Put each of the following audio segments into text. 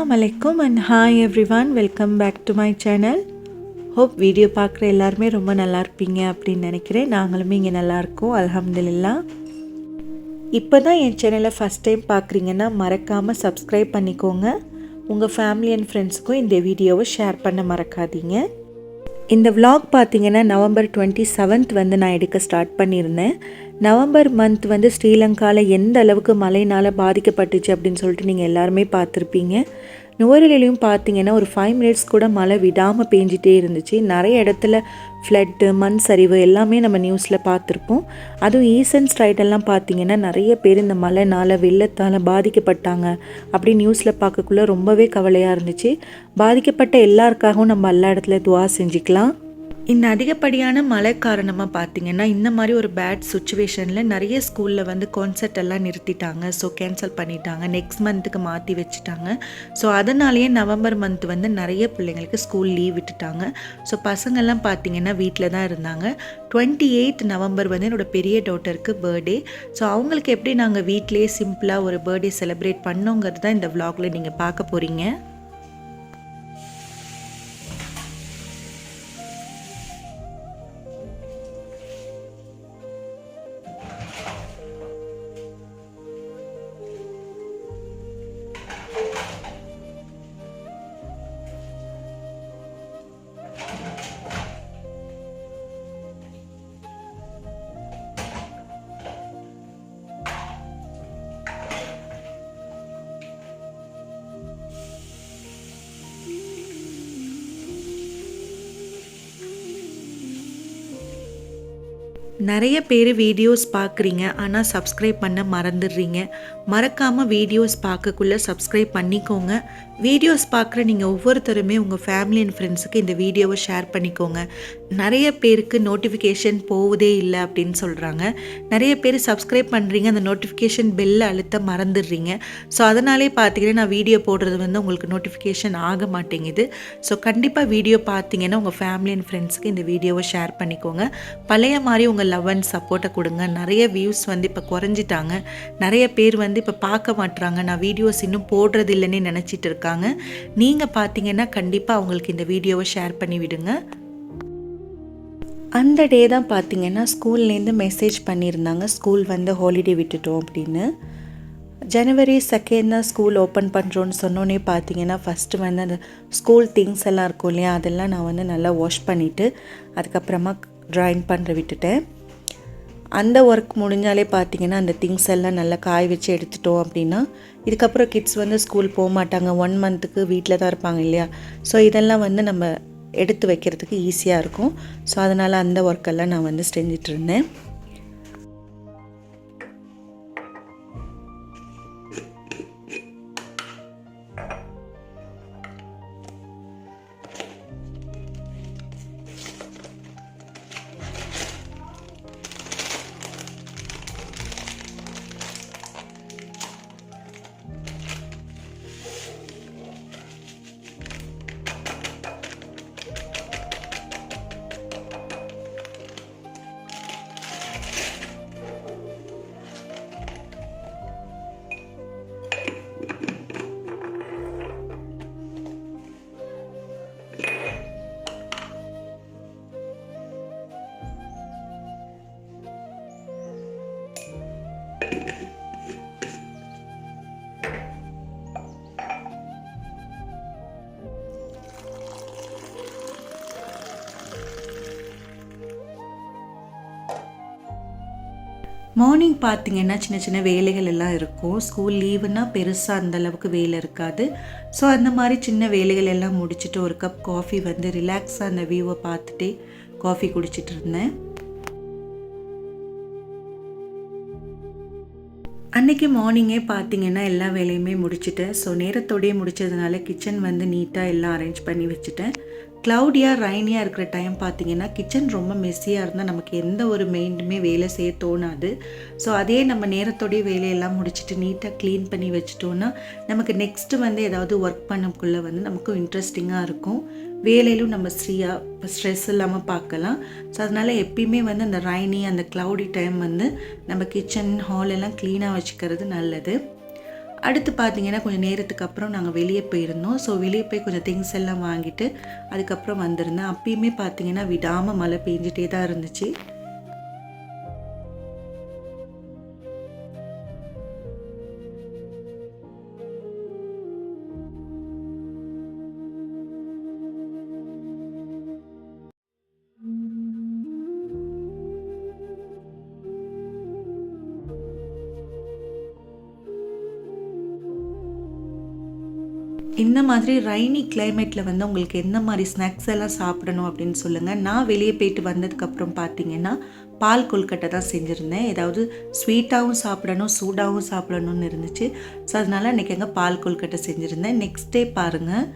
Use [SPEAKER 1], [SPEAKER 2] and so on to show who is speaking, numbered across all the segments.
[SPEAKER 1] Assalamu alaikum and hi everyone, welcome back to my channel. Hope video பார்க்குற எல்லாருமே ரொம்ப நல்லா இருப்பீங்க அப்படின்னு நினைக்கிறேன். நாங்களுமே இங்கே நல்லா இருக்கோம் அல்ஹம்துலில்லாஹ். இப்போ தான் என் சேனலை ஃபஸ்ட் டைம் பார்க்குறீங்கன்னா மறக்காமல் சப்ஸ்கிரைப் பண்ணிக்கோங்க. உங்கள் ஃபேமிலி அண்ட் ஃப்ரெண்ட்ஸுக்கும் இந்த வீடியோவை ஷேர் பண்ண மறக்காதீங்க. இந்த vlog பார்த்தீங்கன்னா நவம்பர் 27th வந்து நான் எடுக்க ஸ்டார்ட் பண்ணியிருந்தேன். நவம்பர் மந்த் வந்து ஸ்ரீலங்காவில் எந்த அளவுக்கு மழையினால் பாதிக்கப்பட்டுச்சு அப்படின்னு சொல்லிட்டு நீங்கள் எல்லாருமே பார்த்துருப்பீங்க. நுவரெலிலையும் பார்த்தீங்கன்னா ஒரு 5 minutes கூட மழை விடாமல் பேஞ்சிட்டே இருந்துச்சு. நிறைய இடத்துல ஃப்ளட்டு, மண் சரிவு எல்லாமே நம்ம நியூஸில் பார்த்துருப்போம். அதுவும் ஈஸ்டர்ன் ஸ்ட்ரைட்டெல்லாம் பார்த்தீங்கன்னா நிறைய பேர் இந்த மழைனால் வெள்ளத்தால் பாதிக்கப்பட்டாங்க அப்படி நியூஸில் பார்க்கக்குள்ள ரொம்பவே கவலையாக இருந்துச்சு. பாதிக்கப்பட்ட எல்லாருக்காகவும் நம்ம எல்லா இடத்துல துவா செஞ்சுக்கலாம். இந்த அதிகப்படியான மழை காரணமாக பார்த்திங்கன்னா இந்த மாதிரி ஒரு பேட் சுச்சுவேஷனில் நிறைய ஸ்கூலில் வந்து கான்சர்ட் எல்லாம் நிறுத்திட்டாங்க. ஸோ கேன்சல் பண்ணிட்டாங்க, நெக்ஸ்ட் மந்த்துக்கு மாற்றி வச்சுட்டாங்க. ஸோ அதனாலேயே நவம்பர் மந்த் வந்து நிறைய பிள்ளைங்களுக்கு ஸ்கூல் லீவ் விட்டுட்டாங்க. ஸோ பசங்கள்லாம் பார்த்திங்கன்னா வீட்டில் தான் இருந்தாங்க. 28th நவம்பர் வந்து என்னோடய பெரிய டாட்டருக்கு பர்த்டே. ஸோ அவங்களுக்கு எப்படி நாங்கள் வீட்டிலே சிம்பிளாக ஒரு பர்த்டே செலிப்ரேட் பண்ணோங்கிறது தான் இந்த vlogல நீங்கள் பார்க்க போகிறீங்க. நிறைய பேர் வீடியோஸ் பார்க்குறீங்க, ஆனால் சப்ஸ்கிரைப் பண்ண மறந்துடுறீங்க. மறக்காமல் வீடியோஸ் பார்க்கக்குள்ளே சப்ஸ்கிரைப் பண்ணிக்கோங்க. வீடியோஸ் பார்க்குற நீங்கள் ஒவ்வொருத்தருமே உங்கள் ஃபேமிலி அண்ட் ஃப்ரெண்ட்ஸுக்கு இந்த வீடியோவை ஷேர் பண்ணிக்கோங்க. நிறைய பேருக்கு நோட்டிஃபிகேஷன் போவதே இல்லை அப்படின்னு சொல்கிறாங்க. நிறைய பேர் சப்ஸ்கிரைப் பண்ணுறீங்க, அந்த நோட்டிஃபிகேஷன் பெல்லை அழுத்த மறந்துடுறீங்க. ஸோ அதனாலே பார்த்தீங்கன்னா நான் வீடியோ போடுறது வந்து உங்களுக்கு நோட்டிஃபிகேஷன் ஆக மாட்டேங்குது. ஸோ கண்டிப்பாக வீடியோ பார்த்தீங்கன்னா உங்கள் ஃபேமிலி அண்ட் ஃப்ரெண்ட்ஸுக்கு இந்த வீடியோவை ஷேர் பண்ணிக்கோங்க. பழைய மாதிரி உங்கள் லவ் அண்ட் சப்போர்ட்டை கொடுங்க. நிறைய வியூஸ் வந்து இப்போ குறைஞ்சிட்டாங்க. நிறைய பேர் வந்து இப்போ பார்க்க மாட்டுறாங்க, நான் வீடியோஸ் இன்னும் போடுறது இல்லைன்னே நினச்சிட்டு இருக்காங்க. நீங்கள் பார்த்தீங்கன்னா கண்டிப்பாக அவங்களுக்கு இந்த வீடியோவை ஷேர் பண்ணி விடுங்க. அந்த டே தான் பார்த்தீங்கன்னா ஸ்கூல்லேருந்து மெசேஜ் பண்ணியிருந்தாங்க, ஸ்கூல் வந்து ஹாலிடே விட்டுட்டோம் அப்படின்னு. ஜனவரி 2 தான் ஸ்கூல் ஓப்பன் பண்ணுறோன்னு சொன்னோன்னே பார்த்தீங்கன்னா ஃபஸ்ட்டு வந்து அந்த ஸ்கூல் திங்ஸ் எல்லாம் இருக்கும் இல்லையா, அதெல்லாம் நான் வந்து நல்லா வாஷ் பண்ணிவிட்டு அதுக்கப்புறமா ட்ராயிங் பண்ணுற விட்டுட்டேன். அந்த ஒர்க் முடிஞ்சாலே பார்த்தீங்கன்னா அந்த திங்ஸ் எல்லாம் நல்லா காய வச்சு எடுத்துட்டோம் அப்படின்னா இதுக்கப்புறம் கிட்ஸ் வந்து ஸ்கூல் போக மாட்டாங்க. 1 monthக்கு வீட்டில் தான் இருப்பாங்க இல்லையா. ஸோ இதெல்லாம் வந்து நம்ம எடுத்து வைக்கிறதுக்கு ஈஸியாக இருக்கும். ஸோ அதனால் அந்த ஒர்க்கெல்லாம் நான் வந்து செஞ்சிட்டு இருந்தேன். மார்னிங் பார்த்திங்கன்னா சின்ன சின்ன வேலைகள் எல்லாம் இருக்கும். ஸ்கூல் லீவுன்னா பெருசாக அந்தளவுக்கு வேலை இருக்காது. ஸோ அந்த மாதிரி சின்ன வேலைகள் எல்லாம் முடிச்சுட்டு ஒரு கப் காஃபி வந்து ரிலாக்ஸாக அந்த வியூவை பார்த்துட்டே காஃபி குடிச்சிட்டு இருந்தேன். அன்றைக்கி மார்னிங்கே பார்த்திங்கன்னா எல்லா வேலையுமே முடிச்சுட்டேன். ஸோ நேரத்தோடையே முடித்ததுனால கிச்சன் வந்து நீட்டாக எல்லாம் அரேஞ்ச் பண்ணி வச்சுட்டேன். க்ளவுடியாக ரைனியாக இருக்கிற டைம் பார்த்திங்கன்னா கிச்சன் ரொம்ப மெஸ்ஸியாக இருந்தால் நமக்கு எந்த ஒரு மெயின்டுமே வேலை செய்ய தோணாது. ஸோ அதே நம்ம நேரத்தோடைய வேலையெல்லாம் முடிச்சுட்டு நீட்டாக க்ளீன் பண்ணி வச்சுட்டோன்னா நமக்கு நெக்ஸ்ட்டு வந்து ஏதாவது ஒர்க் பண்ணக்குள்ளே வந்து நமக்கு இன்ட்ரெஸ்டிங்காக இருக்கும். வேலையிலும் நம்ம ஃப்ரீயாக ஸ்ட்ரெஸ் இல்லாமல் பார்க்கலாம். ஸோ அதனால் எப்பயுமே வந்து அந்த ரைனி அந்த க்ளவுடி டைம் வந்து நம்ம கிச்சன் ஹால் எல்லாம் க்ளீனாக வச்சுக்கிறது நல்லது. அடுத்து பார்த்தீங்கன்னா கொஞ்சம் நேரத்துக்கு அப்புறம் நாங்கள் வெளியே போயிருந்தோம். ஸோ வெளியே போய் கொஞ்சம் திங்ஸ் எல்லாம் வாங்கிட்டு அதுக்கப்புறம் வந்திருந்தேன். அப்பயுமே பார்த்தீங்கன்னா விடாமல் மழை பெஞ்சிட்டே தான் இருந்துச்சு. இந்த மாதிரி ரெய்னி கிளைமேட்டில் வந்து உங்களுக்கு எந்த மாதிரி ஸ்நாக்ஸ் எல்லாம் சாப்பிடணும் அப்படின்னு சொல்லுங்கள். நான் வெளியே போயிட்டு வந்ததுக்கப்புறம் பார்த்தீங்கன்னா பால் கொல்கட்டை தான் செஞ்சுருந்தேன். ஏதாவது ஸ்வீட்டாகவும் சாப்பிடணும், சூடாகவும் சாப்பிடணும்னு இருந்துச்சு. ஸோ அதனால் இன்றைக்கி எங்கே பால் கொல்கட்டை செஞ்சுருந்தேன். நெக்ஸ்ட் டே பாருங்கள்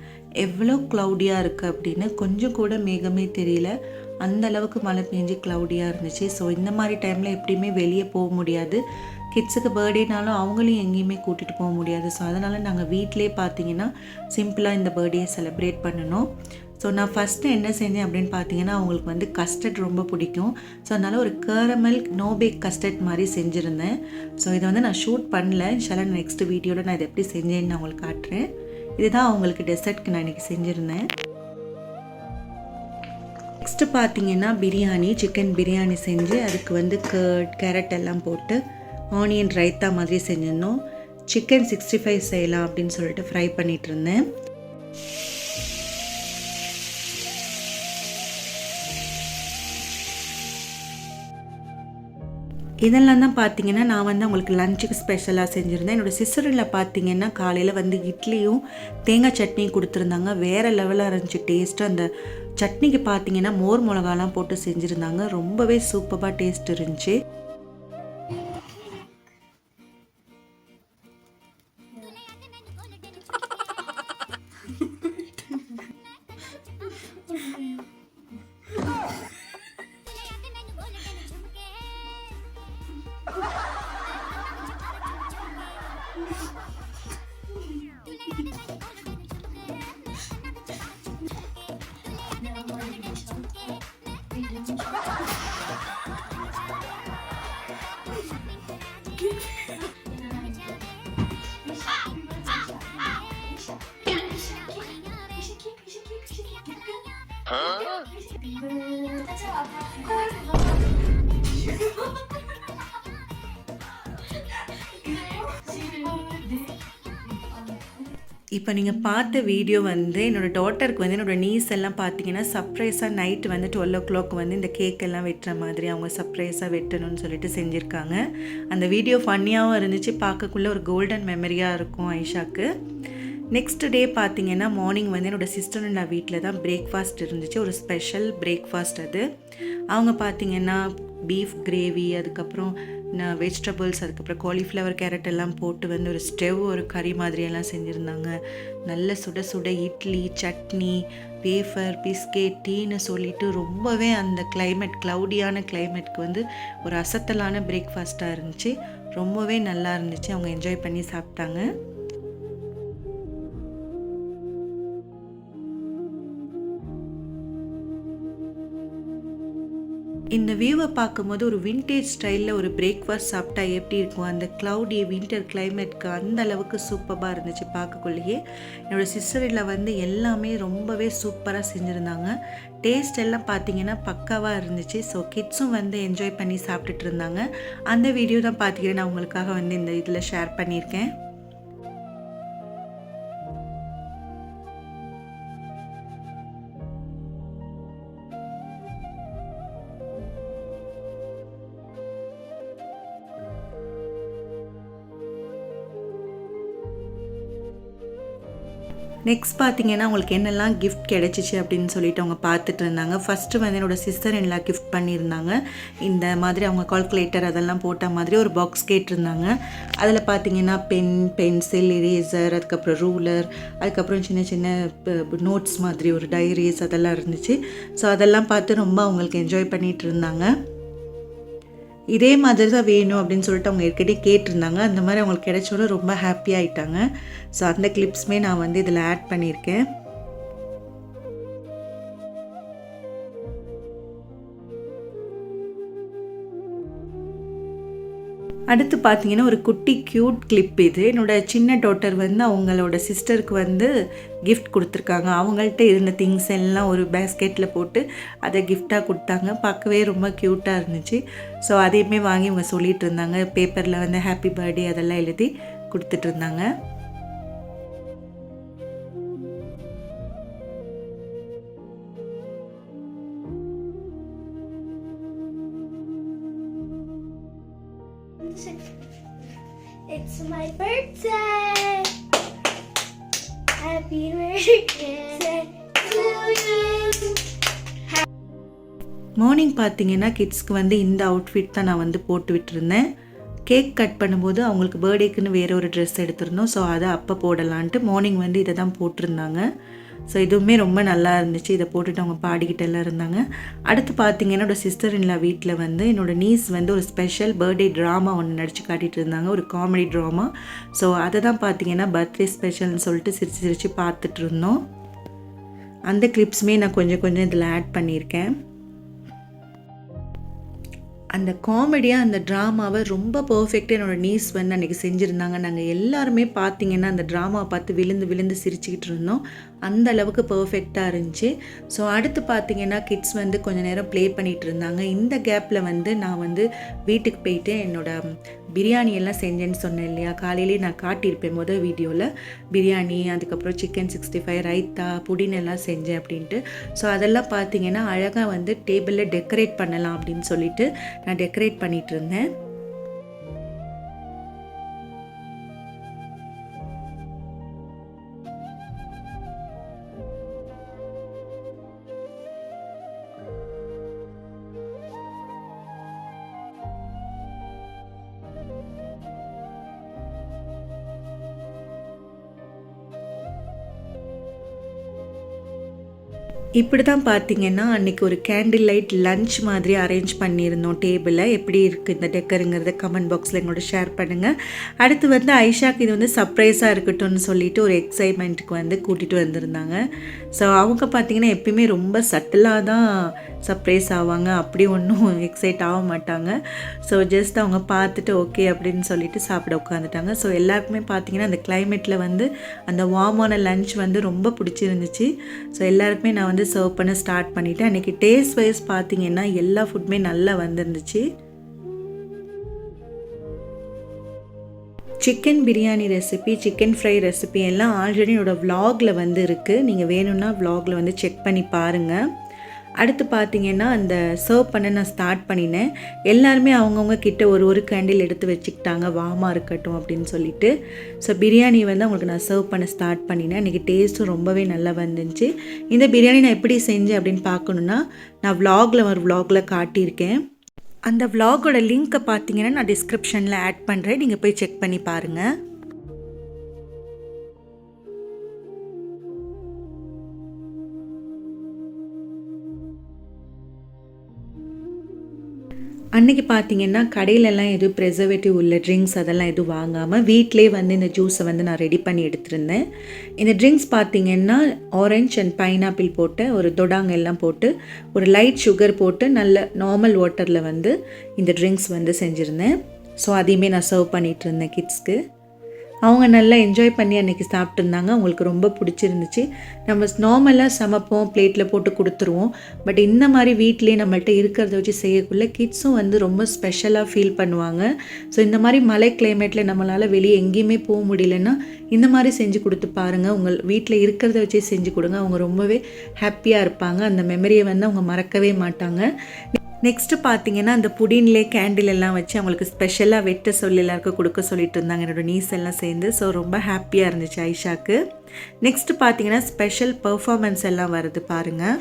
[SPEAKER 1] எவ்வளோ க்ளவுடியாக இருக்குது அப்படின்னு. கொஞ்சம் கூட மேகமே தெரியல, அந்த அளவுக்கு மழை பெஞ்சு க்ளவுடியாக இருந்துச்சு. ஸோ இந்த மாதிரி டைமில் எப்படியுமே வெளியே போக முடியாது. கிட்ஸுக்கு பர்த்டேனாலும் அவங்களையும் எங்கேயுமே கூட்டிகிட்டு போக முடியாது. ஸோ அதனால் நாங்கள் வீட்டிலே பார்த்தீங்கன்னா சிம்பிளாக இந்த பர்த்டேயை செலிப்ரேட் பண்ணணும். ஸோ நான் ஃபஸ்ட்டு என்ன செஞ்சேன் அப்படின்னு பார்த்தீங்கன்னா அவங்களுக்கு வந்து கஸ்டர்ட் ரொம்ப பிடிக்கும். ஸோ அதனால் ஒரு கேரமல் நோ பேக் கஸ்டர்ட் மாதிரி செஞ்சுருந்தேன். ஸோ இதை வந்து நான் ஷூட் பண்ணல. இன்ஷால்லா நெக்ஸ்ட் வீடியோவில் நான் இதை எப்படி செஞ்சேன்னு நான் உங்களுக்கு காட்டுறேன். இதுதான் அவங்களுக்கு டெசர்ட்க்கு நான் இன்றைக்கி செஞ்சுருந்தேன். நெக்ஸ்ட்டு பார்த்தீங்கன்னா பிரியாணி, சிக்கன் பிரியாணி செஞ்சு அதுக்கு வந்து கேரட் எல்லாம் போட்டு ஆனியன் ரைத்தா மாதிரி செஞ்சிருந்தோம். சிக்கன் 65 செய்யலாம் அப்படின்னு சொல்லிட்டு ஃப்ரை பண்ணிகிட்டு இருந்தேன். இதெல்லாம் தான் பார்த்தீங்கன்னா நான் வந்து அவங்களுக்கு லஞ்சுக்கு ஸ்பெஷலாக செஞ்சுருந்தேன். என்னோடய சிஸ்டரில் பார்த்தீங்கன்னா காலையில் வந்து இட்லியும் தேங்காய் சட்னியும் கொடுத்துருந்தாங்க. வேறு லெவலாக இருந்துச்சு டேஸ்ட்டு. அந்த சட்னிக்கு பார்த்தீங்கன்னா மோர் மிளகாலாம் போட்டு செஞ்சுருந்தாங்க. ரொம்பவே சூப்பராக டேஸ்ட் இருந்துச்சு. இப்போ நீங்கள் பார்த்த வீடியோ வந்து என்னோடய டாட்டருக்கு வந்து என்னோடய நீஸ் எல்லாம் பார்த்தீங்கன்னா சர்ப்ரைஸாக நைட்டு வந்து 12 o'clock வந்து இந்த கேக் எல்லாம் வெட்டுற மாதிரி அவங்க சர்ப்ரைஸாக வெட்டணும்னு சொல்லிட்டு செஞ்சுருக்காங்க. அந்த வீடியோ ஃபன்னியாகவும் இருந்துச்சு, பார்க்கக்குள்ளே ஒரு கோல்டன் மெமரியாக இருக்கும் ஐஷாக்கு. நெக்ஸ்ட் டே பார்த்தீங்கன்னா மார்னிங் வந்து என்னோடய சிஸ்டர் நான் வீட்டில் தான் பிரேக்ஃபாஸ்ட் இருந்துச்சு. ஒரு ஸ்பெஷல் பிரேக்ஃபாஸ்ட் அது. அவங்க பார்த்தீங்கன்னா பீஃப் கிரேவி, அதுக்கப்புறம் வெஜிடபிள்ஸ், அதுக்கப்புறம் காலிஃப்ளவர் கேரட் எல்லாம் போட்டு வந்து ஒரு ஸ்டெவ், ஒரு கறி மாதிரியெல்லாம் செஞ்சுருந்தாங்க. நல்ல சுட சுட இட்லி, சட்னி, வேஃபர், பிஸ்கெட், டீன்னு சொல்லிட்டு ரொம்பவே அந்த க்ளவுடியான கிளைமேட்க்கு வந்து ஒரு அசத்தலான பிரேக்ஃபாஸ்ட்டாக இருந்துச்சு. ரொம்பவே நல்லா இருந்துச்சு. அவங்க என்ஜாய் பண்ணி சாப்பிட்டாங்க. இந்த வியூவை பார்க்கும்போது ஒரு விண்டேஜ் ஸ்டைலில் ஒரு பிரேக்ஃபாஸ்ட் சாப்பிட்டா எப்படி இருக்கும், அந்த க்ளவுடி வின்டர் கிளைமேட்க்கு அந்த அளவுக்கு சூப்பராக இருந்துச்சு பார்க்கக்குள்ளேயே. என்னோடய சிஸ்டரில் வந்து எல்லாமே ரொம்பவே சூப்பராக செஞ்சுருந்தாங்க. டேஸ்ட் எல்லாம் பார்த்தீங்கன்னா பக்காவாக இருந்துச்சு. ஸோ கிட்ஸும் வந்து என்ஜாய் பண்ணி சாப்பிட்டுட்டு இருந்தாங்க. அந்த வீடியோ தான் பார்த்தீங்கன்னா நான் உங்களுக்காக வந்து இந்த இதில் ஷேர் பண்ணியிருக்கேன். நெக்ஸ்ட் பார்த்தீங்கன்னா உங்களுக்கு என்னெல்லாம் கிஃப்ட் கிடச்சிச்சு அப்படின்னு சொல்லிட்டு அவங்க பார்த்துட்டு இருந்தாங்க. ஃபஸ்ட்டு வந்து என்னோடய சிஸ்டர் எல்லாம் கிஃப்ட் பண்ணியிருந்தாங்க. இந்த மாதிரி அவங்க கால்குலேட்டர் அதெல்லாம் போட்ட மாதிரி ஒரு பாக்ஸ் கேட்டிருந்தாங்க. அதில் பார்த்தீங்கன்னா பென், பென்சில், இரேசர், அதுக்கப்புறம் ரூலர், அதுக்கப்புறம் சின்ன சின்ன நோட்ஸ் மாதிரி ஒரு டைரிஸ் அதெல்லாம் இருந்துச்சு. ஸோ அதெல்லாம் பார்த்து ரொம்ப அவங்களுக்கு என்ஜாய் பண்ணிகிட்டு இருந்தாங்க. இதே மாதிரி தான் வேணும் அப்படின்னு சொல்லிட்டு அவங்க ஏற்கனவே கேட்டிருந்தாங்க. அந்த மாதிரி அவங்களுக்கு கிடைச்சோன்னு ரொம்ப ஹாப்பி ஆகிட்டாங்க. ஸோ அந்த கிளிப்ஸுமே நான் வந்து இதில் ஆட் பண்ணியிருக்கேன். அடுத்து பார்த்தீங்கன்னா ஒரு குட்டி க்யூட் கிளிப் இது. என்னோடய சின்ன டாட்டர் வந்து அவங்களோட சிஸ்டருக்கு வந்து கிஃப்ட் கொடுத்துருக்காங்க. அவங்கள்ட்ட இருந்த திங்ஸ் எல்லாம் ஒரு பேஸ்கெட்டில் போட்டு அதை கிஃப்டாக கொடுத்தாங்க. பார்க்கவே ரொம்ப க்யூட்டாக இருந்துச்சு. ஸோ அதையுமே வாங்கி இவங்க சொல்லிகிட்டு இருந்தாங்க. பேப்பரில் வந்து ஹாப்பி பர்த்டே அதெல்லாம் எழுதி கொடுத்துட்டு இருந்தாங்க.
[SPEAKER 2] It's my birthday. Happy birthday to you.
[SPEAKER 1] Morning பார்த்தீங்கன்னா கிட்ஸ்க்கு வந்து இந்த அவுட்ஃபிட் தான் நான் வந்து போட்டு விட்டுருந்தேன். கேக் கட் பண்ணும்போது அவங்களுக்கு பர்த்டேக்குன்னு வேறு ஒரு ட்ரெஸ் எடுத்திருந்தோம். ஸோ அதை அப்போ போடலான்ட்டு மார்னிங் வந்து இதை தான் போட்டிருந்தாங்க. ஸோ இதுவுமே ரொம்ப நல்லா இருந்துச்சு. இதை போட்டுட்டு அவங்க பாடிக்கிட்டு எல்லாம் இருந்தாங்க. அடுத்து பார்த்தீங்கன்னா என்னோடய சிஸ்டர் இன் லா வீட்டில் வந்து என்னோடய நீஸ் வந்து ஒரு ஸ்பெஷல் பர்த்டே ட்ராமா ஒன்று நடித்து காட்டிகிட்டு இருந்தாங்க, ஒரு காமெடி ட்ராமா. ஸோ அதை தான் பார்த்தீங்கன்னா பர்த்டே ஸ்பெஷல்னு சொல்லிட்டு சிரித்து சிரித்து பார்த்துட்டு இருந்தோம். அந்த கிளிப்ஸுமே நான் கொஞ்சம் கொஞ்சம் இதில் ஆட் பண்ணியிருக்கேன். அந்த காமெடியாக அந்த ட்ராமாவை ரொம்ப பர்ஃபெக்டாக என்னோடய நீஸ் வந்து அன்றைக்கி செஞ்சுருந்தாங்க. நாங்கள் எல்லாருமே பார்த்திங்கன்னா அந்த ட்ராமாவை பார்த்து விழுந்து விழுந்து சிரிச்சுக்கிட்டு இருந்தோம். அந்த அளவுக்கு பர்ஃபெக்டாக இருந்துச்சு. ஸோ அடுத்து பார்த்திங்கன்னா கிட்ஸ் வந்து கொஞ்சம் நேரம் ப்ளே பண்ணிகிட்டு இருந்தாங்க. இந்த கேப்பில் வந்து நான் வந்து வீட்டுக்கு போயிட்டு என்னோடய பிரியாணி எல்லாம் செஞ்சேன்னு சொன்னேன் இல்லையா, காலையிலேயே நான் காட்டியிருப்பேன் முதல் வீடியோவில். பிரியாணி, அதுக்கப்புறம் சிக்கன் 65, ரைத்தா, புடின் எல்லாம் செஞ்சேன் அப்படின்ட்டு. ஸோ அதெல்லாம் பார்த்திங்கன்னா அழகாக வந்து டேபிளில் டெக்கரேட் பண்ணலாம் அப்படின்னு சொல்லிட்டு நான் டெக்கரேட் பண்ணிகிட்டு இருந்தேன். இப்படி தான் பார்த்திங்கன்னா அன்றைக்கி ஒரு கேண்டில் லைட் லன்ச் மாதிரி அரேஞ்ச் பண்ணியிருந்தோம் டேபிளில். எப்படி இருக்குது இந்த டெக்கருங்கிறத கமெண்ட் பாக்ஸில் எங்களோட ஷேர் பண்ணுங்கள். அடுத்து வந்து ஐஷாக்கு இது வந்து சர்ப்ரைஸாக இருக்கட்டும்னு சொல்லிட்டு ஒரு எக்ஸைட்மெண்ட்டுக்கு வந்து கூட்டிகிட்டு வந்திருந்தாங்க. ஸோ அவங்க பார்த்திங்கன்னா எப்பயுமே ரொம்ப சட்டிலாக தான் சர்ப்ரைஸ் ஆவாங்க, அப்படி ஒன்றும் எக்ஸைட் ஆக மாட்டாங்க. ஸோ ஜஸ்ட் அவங்க பார்த்துட்டு ஓகே அப்படின்னு சொல்லிட்டு சாப்பிட உட்காந்துட்டாங்க. ஸோ எல்லாருக்குமே பார்த்திங்கன்னா அந்த கிளைமேட்டில் வந்து அந்த வார்மான லன்ச் வந்து ரொம்ப பிடிச்சிருந்துச்சு. ஸோ எல்லாருக்குமே நான் வந்து சர்வ் பண்ண ஸ்டார்ட் பண்ணிவிட்டேன். அன்றைக்கி டேஸ்ட் வைஸ் பார்த்திங்கன்னா எல்லா ஃபுட்டுமே நல்லா வந்துருந்துச்சு. Chicken biryani recipe, chicken fry recipe எல்லாம் ஆல்ரெடி என்னோடய விலாகில் வந்து இருக்குது. நீங்கள் வேணும்னா விலாகில் வந்து செக் பண்ணி பாருங்கள். அடுத்து பார்த்திங்கன்னா அந்த சர்வ் பண்ண நான் ஸ்டார்ட் பண்ணினேன். எல்லாருமே அவங்கவுங்க கிட்ட ஒரு கேண்டில் எடுத்து வச்சுக்கிட்டாங்க, வாமாக இருக்கட்டும் அப்படின்னு சொல்லிட்டு. ஸோ பிரியாணி வந்து அவங்களுக்கு நான் சர்வ் பண்ண ஸ்டார்ட் பண்ணினேன். இன்றைக்கி டேஸ்ட்டும் ரொம்பவே நல்லா வந்துச்சு. இந்த பிரியாணி நான் எப்படி செஞ்சேன் அப்படின்னு பார்க்கணுன்னா நான் விலாகில் காட்டியிருக்கேன். அந்த விலாகோட லிங்க்கை பார்த்தீங்கன்னா நான் டிஸ்கிரிப்ஷனில் ஆட் பண்ணுறேன், நீங்கள் போய் செக் பண்ணி பாருங்கள். அன்றைக்கி பார்த்திங்கன்னா கடையிலலாம் எதுவும் ப்ரெசர்வேட்டிவ் உள்ள ட்ரிங்க்ஸ் அதெல்லாம் எதுவும் வாங்காமல் வீட்டிலே வந்து இந்த ஜூஸை வந்து நான் ரெடி பண்ணி எடுத்துருந்தேன். இந்த ட்ரிங்க்ஸ் பார்த்திங்கன்னா ஆரஞ்ச் அண்ட் பைனாப்பிள் போட்டு ஒரு தொடாங்க எல்லாம் போட்டு ஒரு லைட் சுகர் போட்டு நல்ல நார்மல் வாட்டரில் வந்து இந்த ட்ரிங்க்ஸ் வந்து செஞ்சுருந்தேன். ஸோ அதையுமே நான் சர்வ் பண்ணிகிட்டு இருந்தேன் கிட்ஸ்க்கு. அவங்க நல்லா என்ஜாய் பண்ணி அன்றைக்கி சாப்பிட்ருந்தாங்க. அவங்களுக்கு ரொம்ப பிடிச்சிருந்துச்சு. நம்ம நார்மலாக சமைப்போம், பிளேட்டில் போட்டு கொடுத்துருவோம். பட் இந்த மாதிரி வீட்டிலே நம்மள்ட்ட இருக்கிறத வச்சு செய்யக்குள்ள கிட்ஸும் வந்து ரொம்ப ஸ்பெஷலாக ஃபீல் பண்ணுவாங்க. ஸோ இந்த மாதிரி மழை கிளைமேட்டில் நம்மளால் வெளியே எங்கேயுமே போக முடியலன்னா இந்த மாதிரி செஞ்சு கொடுத்து பாருங்கள். உங்கள் வீட்டில் இருக்கிறத வச்சே செஞ்சு கொடுங்க. அவங்க ரொம்பவே ஹாப்பியாக இருப்பாங்க. அந்த மெமரியை வந்து அவங்க மறக்கவே மாட்டாங்க. நெக்ஸ்ட்டு பார்த்தீங்கன்னா அந்த புடின்லே கேண்டில் எல்லாம் வச்சு அவங்களுக்கு ஸ்பெஷலாக வெட்ட சொல்லி எல்லாருக்கும் கொடுக்க சொல்லிட்டு இருந்தாங்க என்னோடய நீஸ் எல்லாம் சேர்ந்து. ஸோ ரொம்ப ஹாப்பியாக இருந்துச்சு ஐஷாக்கு. நெக்ஸ்ட்டு பார்த்தீங்கன்னா ஸ்பெஷல் பர்ஃபார்மன்ஸ் எல்லாம் வருது பாருங்கள்.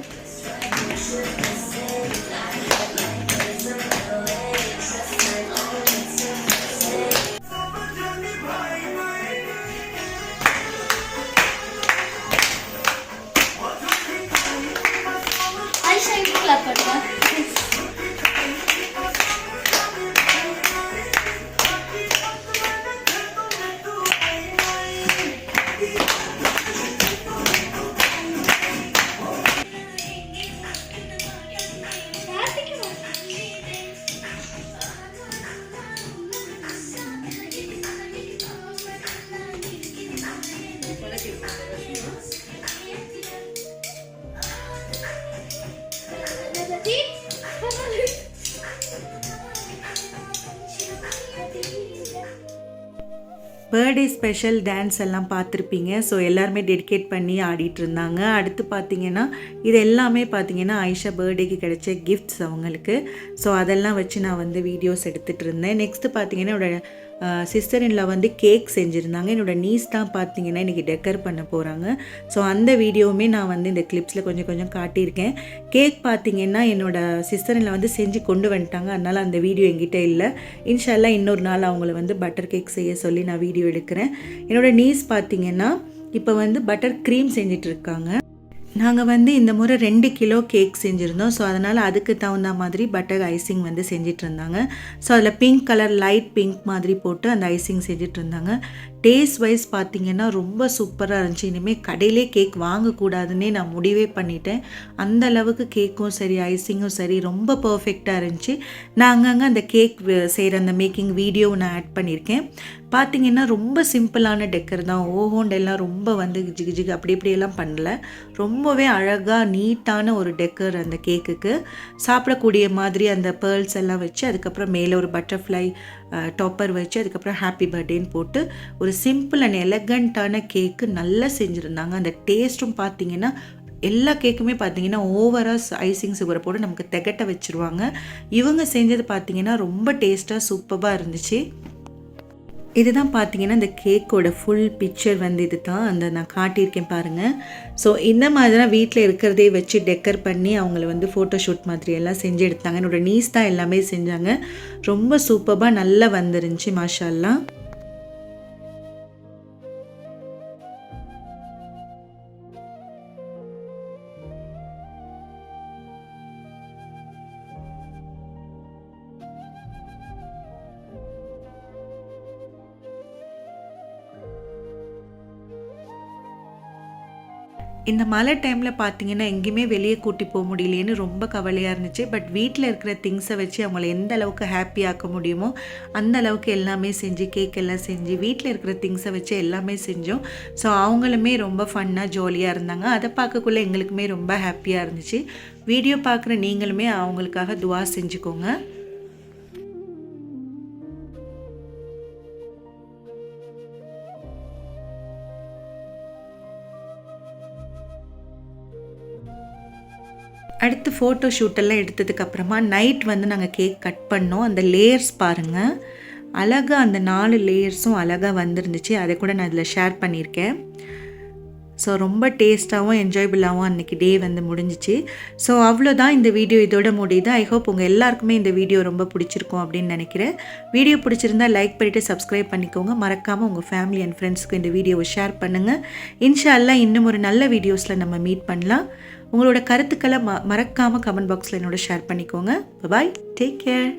[SPEAKER 1] பர்த்டே ஸ்பெஷல் டான்ஸ் எல்லாம் பார்த்துருப்பீங்க. ஸோ எல்லாருமே டெடிகேட் பண்ணி ஆடிட்டு இருந்தாங்க. அடுத்து பார்த்தீங்கன்னா இது எல்லாமே பார்த்தீங்கன்னா ஆயிஷா பர்த்டேக்கு கிடைச்ச கிஃப்ட்ஸ் அவங்களுக்கு. ஸோ அதெல்லாம் வச்சு நான் வந்து வீடியோஸ் எடுத்துகிட்டு இருந்தேன். நெக்ஸ்ட்டு பார்த்தீங்கன்னா என்னோடய சிஸ்டர் இன்ல வந்து கேக் செஞ்சுருந்தாங்க. என்னோடய நீஸ் தான் பார்த்தீங்கன்னா இன்றைக்கி டெக்கர் பண்ண போகிறாங்க. ஸோ அந்த வீடியோவுமே நான் வந்து இந்த கிளிப்ஸில் கொஞ்சம் கொஞ்சம் காட்டியிருக்கேன். கேக் பார்த்தீங்கன்னா என்னோடய சிஸ்டர் இன்ல வந்து செஞ்சு கொண்டு வந்துட்டாங்க. அதனால் அந்த வீடியோ என்கிட்ட இல்லை. இன்ஷால்லா இன்னொரு நாள் அவங்கள வந்து பட்டர் கேக் செய்ய சொல்லி நான் வீடியோ எடுக்கிறேன். என்னோடய நீஸ் பார்த்தீங்கன்னா இப்போ வந்து பட்டர் க்ரீம் செஞ்சிட்ருக்காங்க. நாங்கள் வந்து இந்த முறை 2 கிலோ கேக் செஞ்சுருந்தோம். ஸோ அதனால் அதுக்கு தகுந்த மாதிரி பட்டர் ஐசிங் வந்து செஞ்சிட்டு இருந்தாங்க. ஸோ அதில் பிங்க் கலர் லைட் பிங்க் மாதிரி போட்டு அந்த ஐசிங் செஞ்சுட்டு இருந்தாங்க. டேஸ்ட் வைஸ் பார்த்திங்கன்னா ரொம்ப சூப்பராக இருந்துச்சு. இனிமேல் கடையிலே கேக் வாங்கக்கூடாதுன்னே நான் முடிவே பண்ணிட்டேன். அந்த அளவுக்கு கேக்கும் சரி ஐசிங்கும் சரி ரொம்ப பர்ஃபெக்டாக இருந்துச்சு. நான் அங்கங்கே அந்த கேக் செய்கிற அந்த மேக்கிங் வீடியோ நான் ஆட் பண்ணியிருக்கேன். பார்த்திங்கன்னா ரொம்ப சிம்பிளான டெக்கர் தான். ஓஹோண்டெல்லாம் ரொம்ப வந்து ஜிகு ஜிகு அப்படி இப்படியெல்லாம் பண்ணல. ரொம்பவே அழகாக நீட்டான ஒரு டெக்கர் அந்த கேக்குக்கு. சாப்பிடக்கூடிய மாதிரி அந்த பேர்ல்ஸ் எல்லாம் வச்சு அதுக்கப்புறம் மேலே ஒரு பட்டர்ஃப்ளை டாப்பர் வச்சு அதுக்கப்புறம் ஹாப்பி பர்த்டேன்னு போட்டு ஒரு சிம்பிள் அண்ட் எலகண்ட்டான கேக்கு நல்லா செஞ்சுருந்தாங்க. அந்த டேஸ்ட்டும் பார்த்திங்கன்னா எல்லா கேக்குமே பார்த்திங்கன்னா ஓவராக ஐசிங் சுகரை போட்டு நமக்கு திகட்ட வச்சுருவாங்க. இவங்க செஞ்சது பார்த்திங்கன்னா ரொம்ப டேஸ்ட்டாக சூப்பராக இருந்துச்சு. இதுதான் பார்த்தீங்கன்னா இந்த கேக்கோட ஃபுல் பிக்சர் வந்து இது தான் அந்த நான் காட்டியிருக்கேன் பாருங்கள். ஸோ இந்த மாதிரி தான் வீட்டில் இருக்கிறதே வச்சு டெக்கர் பண்ணி அவங்கள வந்து ஃபோட்டோஷூட் மாதிரி எல்லாம் செஞ்சு எடுத்தாங்க. என்னோடய நீஸ் தான் எல்லாமே செஞ்சாங்க. ரொம்ப சூப்பராக நல்லா வந்துருந்துச்சு மாஷா அல்லாஹ். இந்த மழை டைமில் பார்த்தீங்கன்னா எங்கேயுமே வெளியே கூட்டி போக முடியலேன்னு ரொம்ப கவலையாக இருந்துச்சு. பட் வீட்டில் இருக்கிற திங்ஸை வச்சு அவங்கள எந்த அளவுக்கு ஹாப்பி ஆக்க முடியுமோ அந்த அளவுக்கு எல்லாமே செஞ்சு கேக் எல்லாம் செஞ்சு வீட்டில் இருக்கிற திங்ஸை வச்சு எல்லாமே செஞ்சோம். ஸோ அவங்களுமே ரொம்ப ஃபன்னாக ஜாலியாக இருந்தாங்க. அதை பார்க்கக்குள்ளே எங்களுக்குமே ரொம்ப ஹாப்பியாக இருந்துச்சு. வீடியோ பார்க்குற நீங்களுமே அவங்களுக்காக துவா செஞ்சுக்கோங்க. அடுத்து ஃபோட்டோ ஷூட்டெல்லாம் எடுத்ததுக்கப்புறமா நைட் வந்து நாங்கள் கேக் கட் பண்ணோம். அந்த லேயர்ஸ் பாருங்கள், அழகாக அந்த 4 லேயர்ஸும் அழகாக வந்துருந்துச்சு. அதை கூட நான் இதில் ஷேர் பண்ணியிருக்கேன். ஸோ ரொம்ப டேஸ்ட்டாகவும் என்ஜாயபிளாகவும் அன்றைக்கி டே வந்து முடிஞ்சிச்சு. ஸோ அவ்வளோதான், இந்த வீடியோ இதோட முடியுது. ஐ ஹோப் உங்கள் எல்லாருக்குமே இந்த வீடியோ ரொம்ப பிடிச்சிருக்கும் அப்படின்னு நினைக்கிறேன். வீடியோ பிடிச்சிருந்தா லைக் பண்ணிவிட்டு சப்ஸ்கிரைப் பண்ணிக்கோங்க. மறக்காமல் உங்கள் ஃபேமிலி அண்ட் ஃப்ரெண்ட்ஸ்க்கு இந்த வீடியோவை ஷேர் பண்ணுங்கள். இன்ஷா அல்லாஹ் இன்னும் ஒரு நல்ல வீடியோஸில் நம்ம மீட் பண்ணலாம். உங்களோட கருத்துக்களை மறக்காமல் கமெண்ட் பாக்ஸில் என்னோட ஷேர் பண்ணிக்கோங்க. பாய், டேக் கேர்.